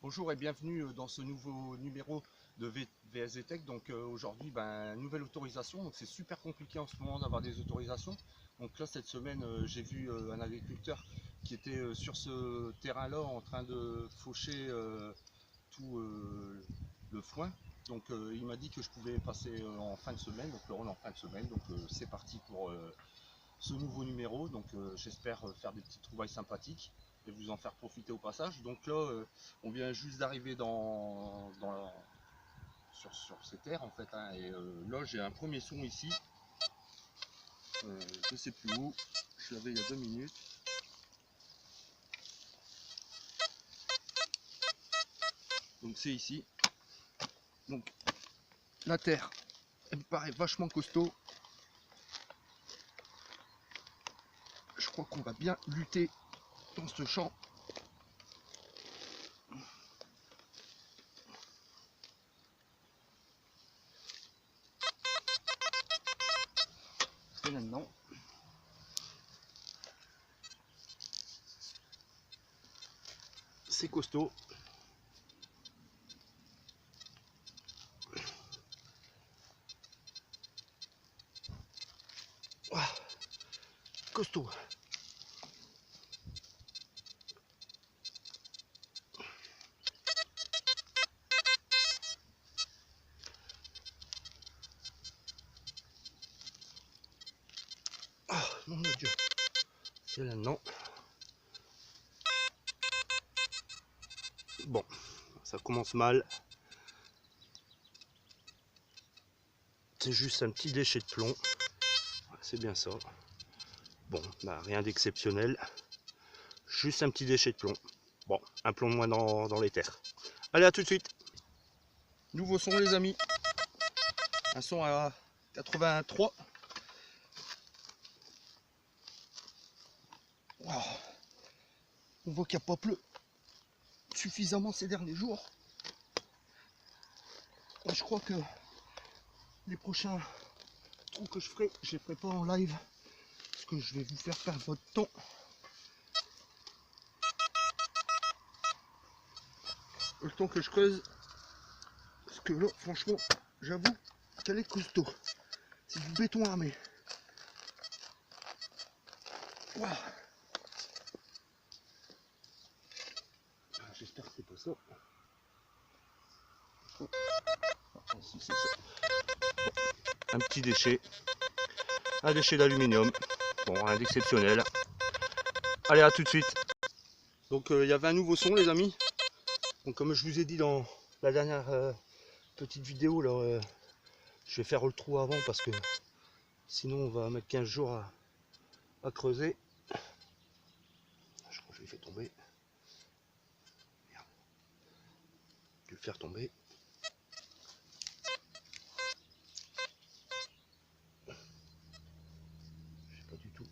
Bonjour et bienvenue dans ce nouveau numéro de VSV Tech. Donc aujourd'hui, nouvelle autorisation. Donc c'est super compliqué en ce moment d'avoir des autorisations. Donc là cette semaine, j'ai vu un agriculteur qui était sur ce terrain-là en train de faucher tout le foin. Donc il m'a dit que je pouvais passer en fin de semaine. Donc le rôle en fin de semaine. Donc c'est parti pour ce nouveau numéro. Donc j'espère faire des petites trouvailles sympathiques et vous en faire profiter au passage. Donc là, on vient juste d'arriver sur ces terres en fait, hein, et là j'ai un premier son ici. Je sais plus où, je l'avais il y a 2 minutes. Donc c'est ici. Donc la terre, elle me paraît vachement costaud. Je crois qu'on va bien lutter dans ce champ. C'est là-dedans. C'est costaud. Ah, costaud. Ah, mon Dieu. C'est là-dedans. Bon, ça commence mal. C'est juste un petit déchet de plomb. C'est bien ça. Bon, rien d'exceptionnel. Juste un petit déchet de plomb. Bon, un plomb de moins dans les terres. Allez, à tout de suite. Nouveau son les amis. Un son à 83. Wow. On voit qu'il n'y a pas plu suffisamment ces derniers jours. Et je crois que les prochains trous que je les ferai pas en live. Parce que je vais vous faire perdre votre temps. Le temps que je creuse. Parce que là, franchement, j'avoue qu'elle est costaud. C'est du béton armé. Wow. J'espère que c'est pas ça. Oh. Ah, si, c'est ça. Bon. Un petit déchet. Un déchet d'aluminium. Bon, rien d'exceptionnel. Allez, à tout de suite. Donc, il y avait un nouveau son, les amis. Donc, comme je vous ai dit dans la dernière petite vidéo, là, je vais faire le trou avant parce que sinon, on va mettre 15 jours à creuser. Je crois que je l'ai fait tomber. Merde. Je vais le faire tomber. Je sais pas du tout.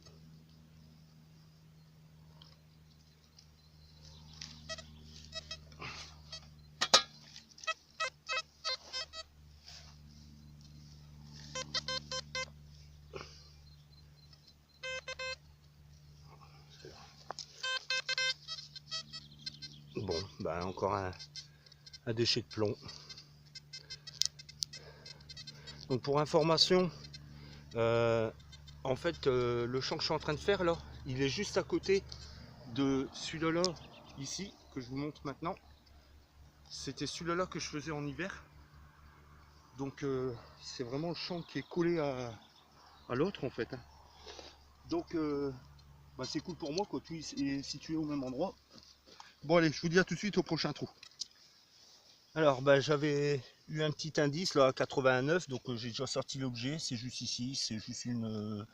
Bon, encore un déchet de plomb. Donc pour information, en fait le champ que je suis en train de faire là, il est juste à côté de celui-là ici, que je vous montre maintenant. C'était celui-là que je faisais en hiver. Donc c'est vraiment le champ qui est collé à l'autre en fait. Donc c'est cool pour moi, quoi, tout est situé au même endroit. Bon allez, je vous dis à tout de suite au prochain trou. Alors j'avais eu un petit indice là à 89, donc j'ai déjà sorti l'objet, c'est juste ici, c'est juste une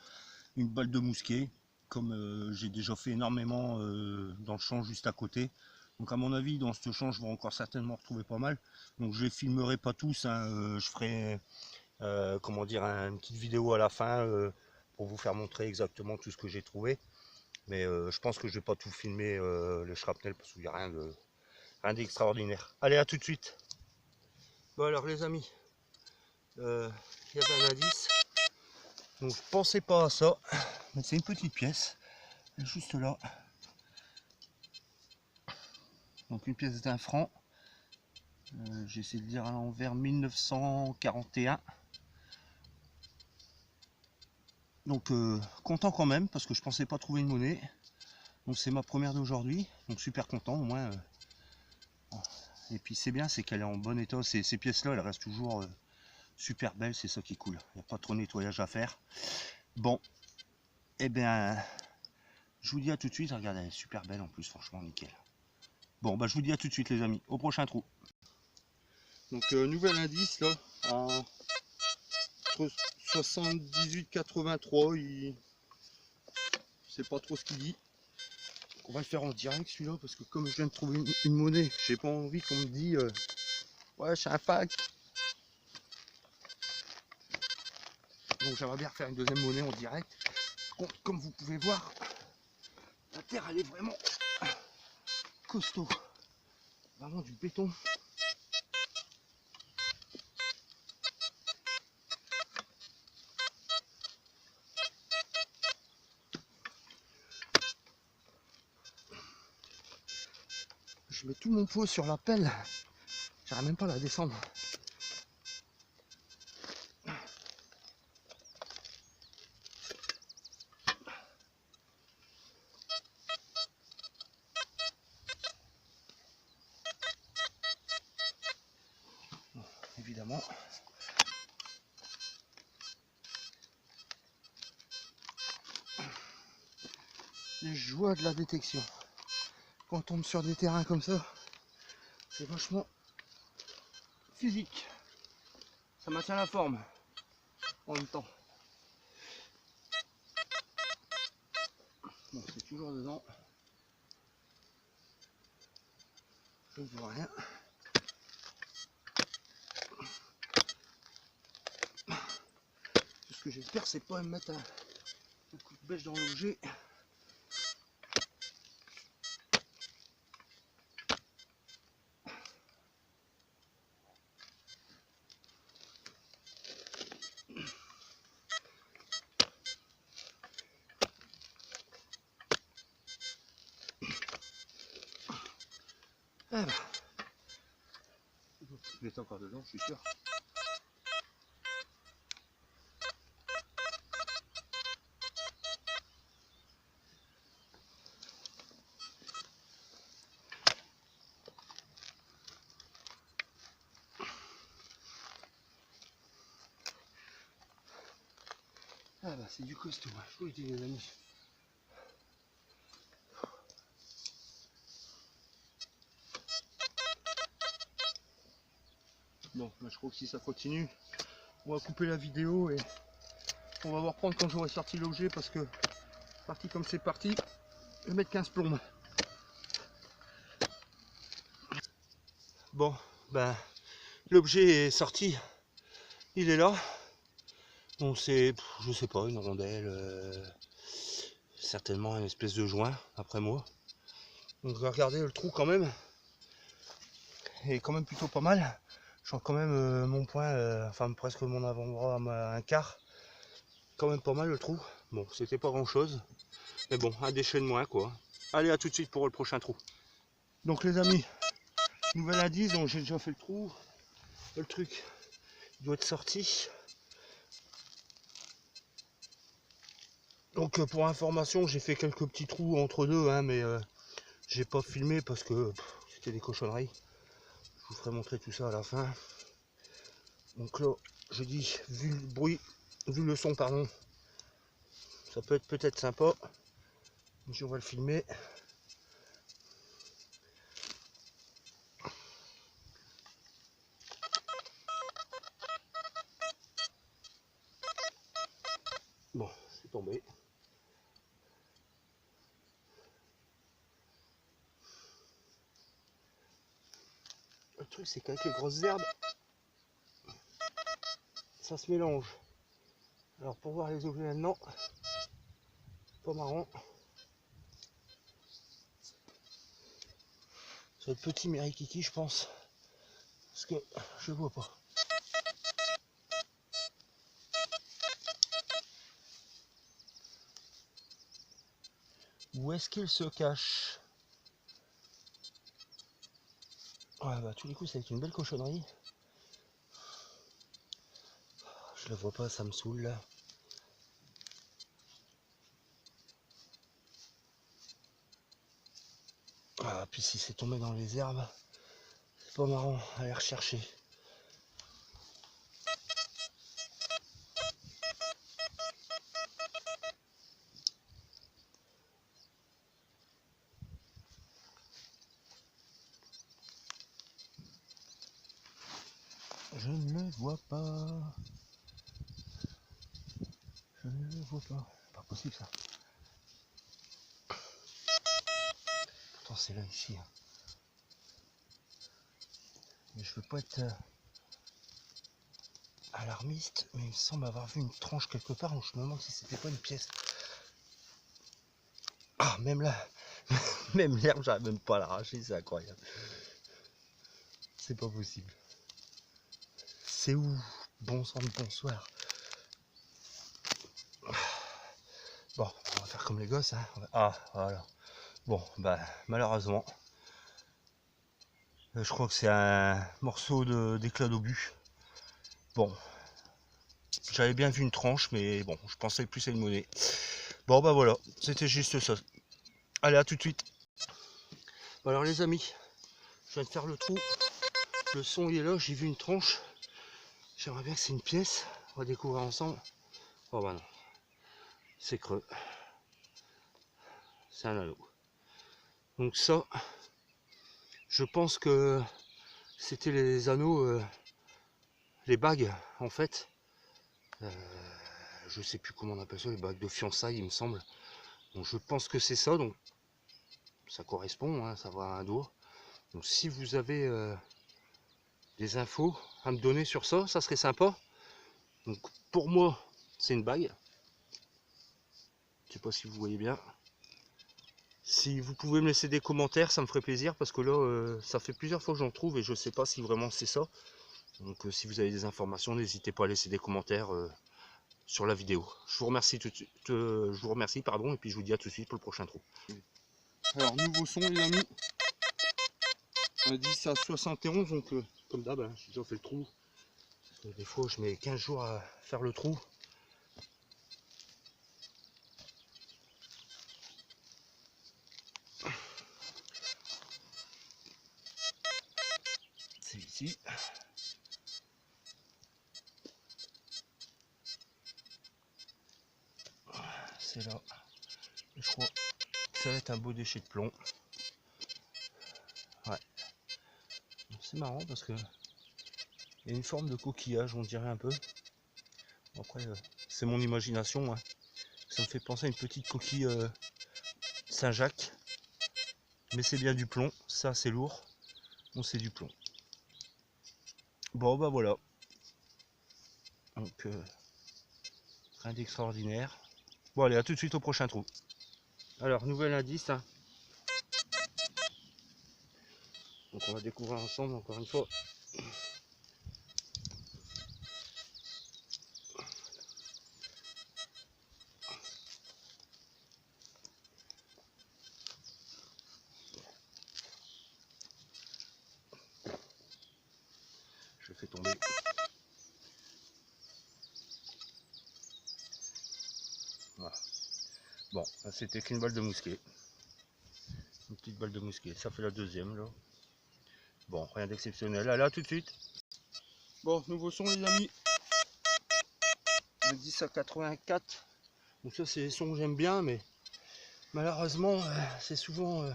balle de mousquet, comme j'ai déjà fait énormément dans le champ juste à côté. Donc à mon avis dans ce champ je vais encore certainement retrouver pas mal. Donc je les filmerai pas tous, hein, je ferai comment dire, une petite vidéo à la fin pour vous faire montrer exactement tout ce que j'ai trouvé. Mais je pense que je vais pas tout filmer les shrapnel parce qu'il n'y a rien d'extraordinaire. Allez, à tout de suite. Bon alors les amis, il y avait un indice. Donc je pensais pas à ça, mais c'est une petite pièce, juste là. Donc une pièce d'1 franc. J'essaie de dire à l'envers, 1941. Donc content quand même, parce que je pensais pas trouver une monnaie. Donc c'est ma première d'aujourd'hui, donc super content au moins. Et puis c'est bien, c'est qu'elle est en bon état. Ces pièces-là, elles restent toujours super belles, c'est ça qui est cool. Il n'y a pas trop de nettoyage à faire. Bon, et bien, je vous dis à tout de suite. Regardez, elle est super belle en plus, franchement, nickel. Bon, bah je vous dis à tout de suite les amis, au prochain trou. Donc nouvel indice là, à 78,83, il sait pas trop ce qu'il dit. On va le faire en direct celui-là, parce que comme je viens de trouver une monnaie, j'ai pas envie qu'on me dise ouais, je suis un fac. Donc j'aimerais bien refaire une deuxième monnaie en direct. Comme vous pouvez voir, la terre elle est vraiment costaud. Vraiment du béton. Je mets tout mon poids sur la pelle. J'arrive même pas à la descendre. Bon, évidemment. Les joies de la détection. Quand on tombe sur des terrains comme ça, c'est vachement physique. Ça maintient la forme en même temps. Bon, c'est toujours dedans. Je ne vois rien. Tout ce que j'espère, c'est pas me mettre un coup de bêche dans l'objet. Ah bah. Il est encore dedans, je suis sûr. Ah bah c'est du costaud, hein. Je vous le dis les amis. Bon, bah, je crois que si ça continue, on va couper la vidéo et on va voir prendre quand j'aurai sorti l'objet, parce que parti comme c'est parti, je vais mettre 15 plombes. Bon, ben l'objet est sorti, il est là. Bon, c'est, je sais pas, une rondelle, certainement une espèce de joint, après moi. Donc regardez le trou quand même, est quand même plutôt pas mal. Je sens quand même mon poing, enfin presque mon avant-bras à un quart. Quand même pas mal le trou. Bon, c'était pas grand chose, mais bon, un déchet de moins quoi. Allez, à tout de suite pour le prochain trou. Donc les amis, nouvel indice, donc j'ai déjà fait le trou. Le truc il doit être sorti. Donc pour information, j'ai fait quelques petits trous entre deux, hein, mais j'ai pas filmé parce que c'était des cochonneries. Je vous ferai montrer tout ça à la fin. Donc là, je dis, vu le bruit, vu le son, pardon, ça peut être peut-être sympa. Je vais le filmer. Bon, c'est tombé. Le truc, c'est qu'avec les grosses herbes, ça se mélange. Alors pour voir les objets maintenant, pas marrant. Ça va être petit mérikiki, je pense, parce que je vois pas. Où est-ce qu'il se cache? Ouais, bah, tous les coups, ça va être une belle cochonnerie. Je la vois pas, ça me saoule là. Ah, puis si c'est tombé dans les herbes, c'est pas marrant à aller rechercher. Je ne le vois pas. Je ne le vois pas. Pas possible ça. Pourtant c'est là ici. Hein. Mais je veux pas être alarmiste, mais il me semble avoir vu une tranche quelque part, donc je me demande si c'était pas une pièce. Ah, même là, même l'herbe, j'arrive même pas à l'arracher, c'est incroyable. C'est pas possible. C'est où? Bon sang de bonsoir. Bon, on va faire comme les gosses. Hein. Ah, voilà. Bon, bah, malheureusement, je crois que c'est un morceau d'éclat d'obus. Bon, j'avais bien vu une tranche, mais bon, je pensais plus à une monnaie. Bon, bah voilà, c'était juste ça. Allez, à tout de suite. Bon, alors les amis, je viens de faire le trou. Le son il est là, j'ai vu une tranche. J'aimerais bien que c'est une pièce. On va découvrir ensemble. Oh bah non, c'est creux. C'est un anneau. Donc ça, je pense que c'était les anneaux, les bagues en fait. Je sais plus comment on appelle ça, les bagues de fiançailles il me semble. Donc je pense que c'est ça, donc ça correspond, hein, ça va à un doigt. Donc si vous avez des infos à me donner sur ça, ça serait sympa. Donc pour moi, c'est une bague. Je sais pas si vous voyez bien. Si vous pouvez me laisser des commentaires, ça me ferait plaisir parce que là, ça fait plusieurs fois que j'en trouve et je sais pas si vraiment c'est ça. Donc si vous avez des informations, n'hésitez pas à laisser des commentaires sur la vidéo. Je vous remercie je vous remercie, pardon, et puis je vous dis à tout de suite pour le prochain trou. Alors nouveau son les amis. 10 à 71, donc comme d'hab, hein, j'ai déjà fait le trou. Des fois je mets 15 jours à faire le trou. C'est ici. C'est là. Et je crois que ça va être un beau déchet de plomb. Ouais. C'est marrant parce que il y a une forme de coquillage, on dirait un peu. Après, c'est mon imagination. Hein. Ça me fait penser à une petite coquille Saint-Jacques. Mais c'est bien du plomb. Ça, c'est lourd. Bon, c'est du plomb. Bon, bah voilà. Donc, rien d'extraordinaire. Bon, allez, à tout de suite au prochain trou. Alors, nouvel indice. Hein. Donc, on va découvrir ensemble, encore une fois. Je fais tomber. Voilà. Bon, c'était qu'une balle de mousquet. Une petite balle de mousquet. Ça fait la deuxième, là. Bon, rien d'exceptionnel. Allez, à tout de suite. Bon, nouveau son, les amis. 10 à 84. Donc ça, c'est les sons que j'aime bien, mais malheureusement, c'est souvent un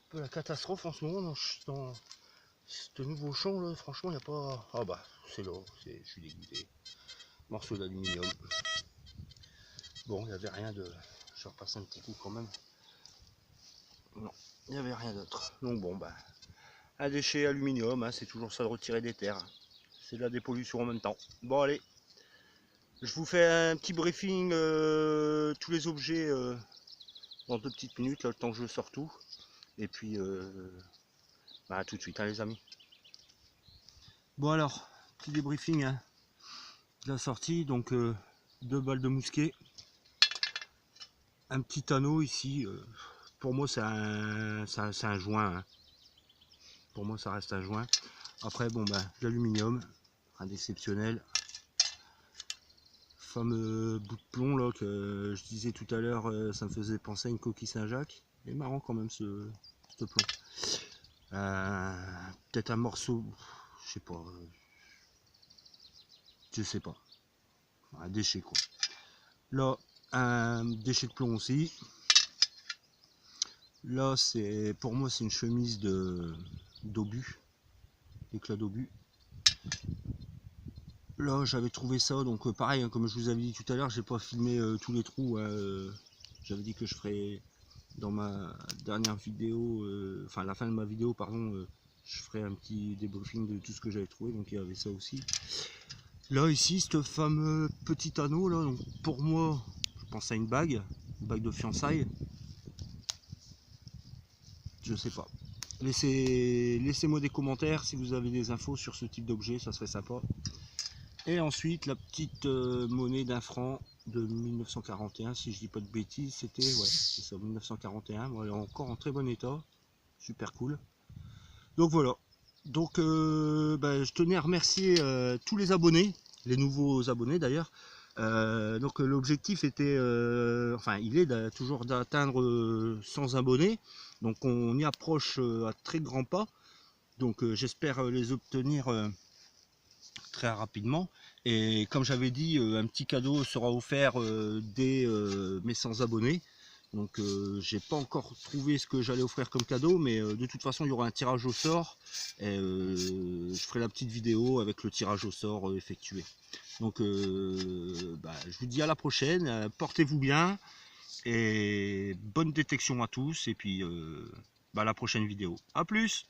peu la catastrophe en ce moment dans ce nouveau champ là. Franchement, il n'y a pas. Ah bah, c'est là, je suis dégoûté. Morceau d'aluminium. Bon, il n'y avait rien de. Je vais repasser un petit coup quand même. Non, il n'y avait rien d'autre. Donc bon, bah, un déchet aluminium, hein, c'est toujours ça de retirer des terres. C'est de la dépollution en même temps. Bon, allez, je vous fais un petit briefing, tous les objets dans 2 petites minutes, là, le temps que je sors tout. Et puis, bah, tout de suite, hein, les amis. Bon alors, petit débriefing hein, de la sortie, donc 2 balles de mousquet, un petit anneau ici, pour moi c'est un joint, hein. Pour moi, ça reste un joint. Après, bon, ben, l'aluminium, rien d'exceptionnel. Fameux bout de plomb là que je disais tout à l'heure, ça me faisait penser à une coquille Saint-Jacques. Il est marrant quand même ce plomb. Peut-être un morceau, je sais pas, un déchet quoi. Là, un déchet de plomb aussi. Là, c'est pour moi c'est une chemise d'obus, éclat d'obus. Là, j'avais trouvé ça, donc pareil, hein, comme je vous avais dit tout à l'heure, j'ai pas filmé tous les trous. J'avais dit que je ferais dans ma dernière vidéo, enfin la fin de ma vidéo, pardon, je ferai un petit débriefing de tout ce que j'avais trouvé, donc il y avait ça aussi. Là ici, ce fameux petit anneau là, donc pour moi, je pense à une bague de fiançailles. Je sais pas. Laissez-moi des commentaires si vous avez des infos sur ce type d'objet, ça serait sympa. Et ensuite la petite monnaie d'un franc de 1941, si je dis pas de bêtises, c'était ouais, c'est ça, 1941. Bon, elle est encore en très bon état, super cool. Donc voilà. Donc je tenais à remercier tous les abonnés, les nouveaux abonnés d'ailleurs. Donc l'objectif était, enfin il est toujours d'atteindre 100 abonnés. Donc on y approche à très grands pas. Donc j'espère les obtenir très rapidement. Et comme j'avais dit, un petit cadeau sera offert dès mes 100 abonnés. Donc j'ai pas encore trouvé ce que j'allais offrir comme cadeau, mais de toute façon il y aura un tirage au sort et je ferai la petite vidéo avec le tirage au sort effectué. Donc je vous dis à la prochaine, portez-vous bien et bonne détection à tous, et puis à la prochaine vidéo. A plus!